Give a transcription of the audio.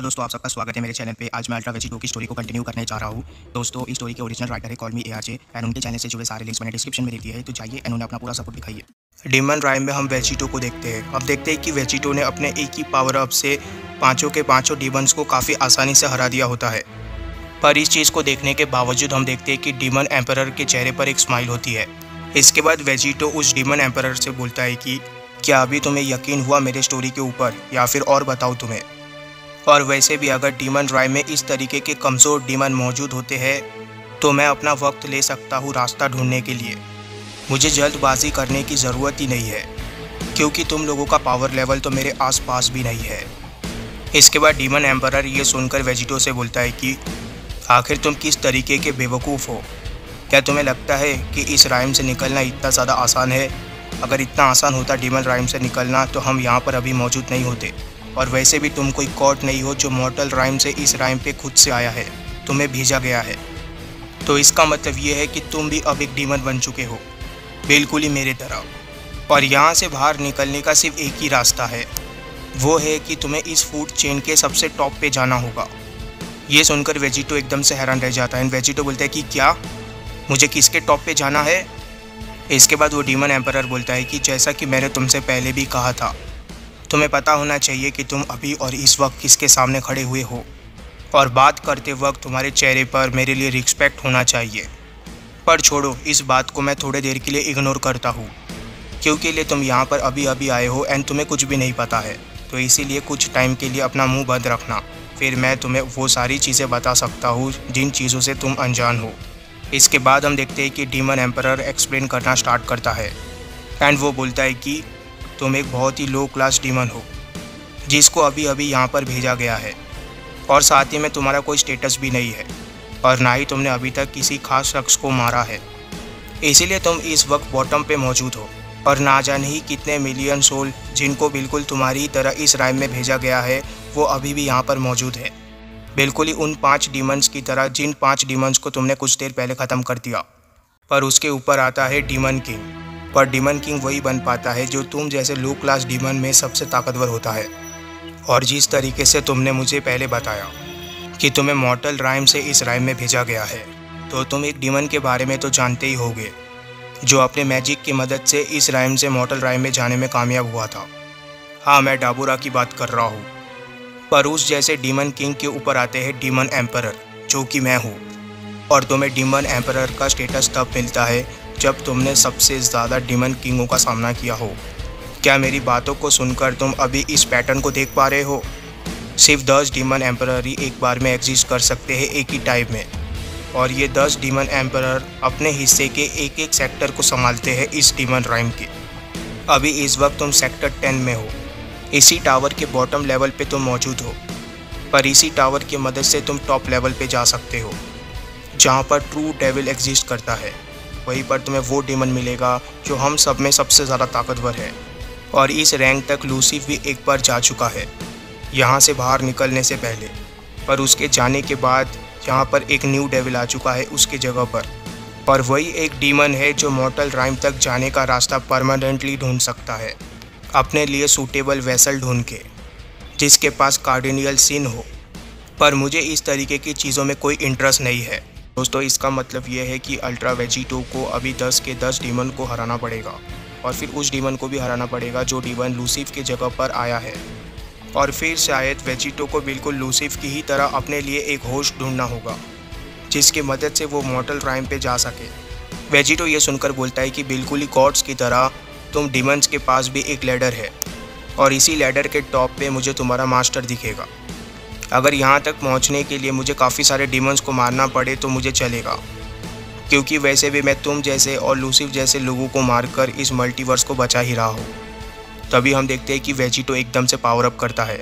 तो दोस्तों आप सबका स्वागत है मेरे चैनल पे। आज मैं अल्ट्रा वेजिटो की स्टोरी को कंटिन्यू करने जा रहा हूँ। दोस्तों इस स्टोरी के ओरिजिनल राइटर है कॉल मी ARJ एंड उनके चैनल से जुड़े सारे लिंक्स मैंने डिस्क्रिप्शन में दे दिए हैं, तो जाइए एंड उन्हें अपना पूरा सपोर्ट दिखाइए। डीमन राइम में हम वेजिटो को देखते हैं। अब देखते हैं कि वेजिटो ने अपने एक ही पावर अप से पाँचों के पाँचों डीमन्स को काफ़ी आसानी से हरा दिया होता है। पर इस चीज़ को देखने के बावजूद हम देखते हैं कि डीमन एम्परर के चेहरे पर एक स्माइल होती है। इसके बाद वेजिटो उस डीमन एम्परर से बोलता है कि क्या अभी तुम्हें यकीन हुआ मेरे स्टोरी के ऊपर, या फिर और बताऊँ तुम्हें। और वैसे भी अगर डीमन राइम में इस तरीके के कमज़ोर डीमन मौजूद होते हैं तो मैं अपना वक्त ले सकता हूँ रास्ता ढूंढने के लिए। मुझे जल्दबाजी करने की ज़रूरत ही नहीं है, क्योंकि तुम लोगों का पावर लेवल तो मेरे आसपास भी नहीं है। इसके बाद डीमन एम्परर ये सुनकर वेजिटो से बोलता है कि आखिर तुम किस तरीके के बेवकूफ़ हो। क्या तुम्हें लगता है कि इस राइम से निकलना इतना ज़्यादा आसान है? अगर इतना आसान होता डीमन राइम से निकलना तो हम यहाँ पर अभी मौजूद नहीं होते। और वैसे भी तुम कोई कॉट नहीं हो जो मॉर्टल राइम से इस राइम पे खुद से आया है, तुम्हें भेजा गया है। तो इसका मतलब ये है कि तुम भी अब एक डीमन बन चुके हो, बिल्कुल ही मेरे तरह। और यहाँ से बाहर निकलने का सिर्फ एक ही रास्ता है, वो है कि तुम्हें इस फूड चेन के सबसे टॉप पे जाना होगा। ये सुनकर वेजिटो एकदम से हैरान रह जाता है। वेजिटो बोलता है कि क्या मुझे किसके टॉप पे जाना है? इसके बाद वो डीमन एम्परर बोलता है कि जैसा कि मैंने तुमसे पहले भी कहा था, तुम्हें पता होना चाहिए कि तुम अभी और इस वक्त किसके सामने खड़े हुए हो, और बात करते वक्त तुम्हारे चेहरे पर मेरे लिए रिस्पेक्ट होना चाहिए। पर छोड़ो, इस बात को मैं थोड़ी देर के लिए इग्नोर करता हूँ, क्योंकि लिए तुम यहाँ पर अभी अभी आए हो एंड तुम्हें कुछ भी नहीं पता है। तो इसीलिए कुछ टाइम के लिए अपना मुँह बंद रखना, फिर मैं तुम्हें वो सारी चीज़ें बता सकता हूँ जिन चीज़ों से तुम अनजान हो। इसके बाद हम देखते हैं कि डीमन एम्परर एक्सप्लेन करना स्टार्ट करता है एंड वो बोलता है कि तुम एक बहुत ही लो क्लास डीमन हो, जिसको अभी अभी यहाँ पर भेजा गया है, और साथ ही में तुम्हारा कोई स्टेटस भी नहीं है, और ना ही तुमने अभी तक किसी खास शख्स को मारा है। इसीलिए तुम इस वक्त बॉटम पे मौजूद हो, और ना जाने ही कितने मिलियन सोल जिनको बिल्कुल तुम्हारी तरह इस राइम में भेजा गया है वो अभी भी यहाँ पर मौजूद है, बिल्कुल ही उन 5 डीमंस की तरह जिन 5 डीमंस को तुमने कुछ देर पहले ख़त्म कर दिया। पर उसके ऊपर आता है डीमन किंग। पर डीमन किंग वही बन पाता है जो तुम जैसे लो क्लास डीमन में सबसे ताकतवर होता है। और जिस तरीके से तुमने मुझे पहले बताया कि तुम्हें मॉर्टल राइम से इस राइम में भेजा गया है, तो तुम एक डीमन के बारे में तो जानते ही होगे, जो अपने मैजिक की मदद से इस राइम से मॉर्टल राइम में जाने में कामयाब हुआ था। हाँ, मैं डाबूरा की बात कर रहा हूँ। पर उस जैसे डीमन किंग के ऊपर आते हैं डीमन एम्परर, जो कि मैं हूँ। और तुम्हें डीमन एम्परर का स्टेटस तब मिलता है जब तुमने सबसे ज़्यादा डीमन किंगों का सामना किया हो। क्या मेरी बातों को सुनकर तुम अभी इस पैटर्न को देख पा रहे हो? सिर्फ 10 डीमन एम्परर ही एक बार में एग्जिस्ट कर सकते हैं एक ही टाइम में, और ये 10 डीमन एम्परर अपने हिस्से के एक एक सेक्टर को संभालते हैं इस डीमन राइम के। अभी इस वक्त तुम सेक्टर 10 में हो। इसी टावर के बॉटम लेवल पे तुम मौजूद हो, पर इसी टावर की मदद से तुम टॉप लेवल पे जा सकते हो, जहाँ पर ट्रू डेविल एग्जिस्ट करता है। वहीं पर तुम्हें वो डीमन मिलेगा जो हम सब में सबसे ज़्यादा ताकतवर है, और इस रैंक तक लूसीफ भी एक बार जा चुका है यहाँ से बाहर निकलने से पहले। पर उसके जाने के बाद यहाँ पर एक न्यू डेविल आ चुका है उसके जगह पर, और वही एक डीमन है जो मॉर्टल राइम तक जाने का रास्ता परमानेंटली ढूंढ सकता है, अपने लिए सूटेबल वेसल ढूंढ के, जिसके पास कार्डिनियल सिन हो। पर मुझे इस तरीके की चीज़ों में कोई इंटरेस्ट नहीं है। दोस्तों इसका मतलब ये है कि अल्ट्रा वेजिटो को अभी 10 के 10 डीमन को हराना पड़ेगा, और फिर उस डीमन को भी हराना पड़ेगा जो डीमन लूसीफ की जगह पर आया है। और फिर शायद वेजिटो को बिल्कुल लूसीफ की ही तरह अपने लिए एक होस्ट ढूंढना होगा, जिसकी मदद से वो मॉर्टल राइम पे जा सके। वेजिटो ये सुनकर बोलता है कि बिल्कुल ही गॉड्स की तरह तुम डीमंस के पास भी एक लैडर है, और इसी लैडर के टॉप पे मुझे तुम्हारा मास्टर दिखेगा। अगर यहाँ तक पहुँचने के लिए मुझे काफ़ी सारे डीमंस को मारना पड़े तो मुझे चलेगा, क्योंकि वैसे भी मैं तुम जैसे और लूसीफ जैसे लोगों को मारकर इस मल्टीवर्स को बचा ही रहा हूँ। तभी हम देखते हैं कि वेजिटो एकदम से पावर अप करता है।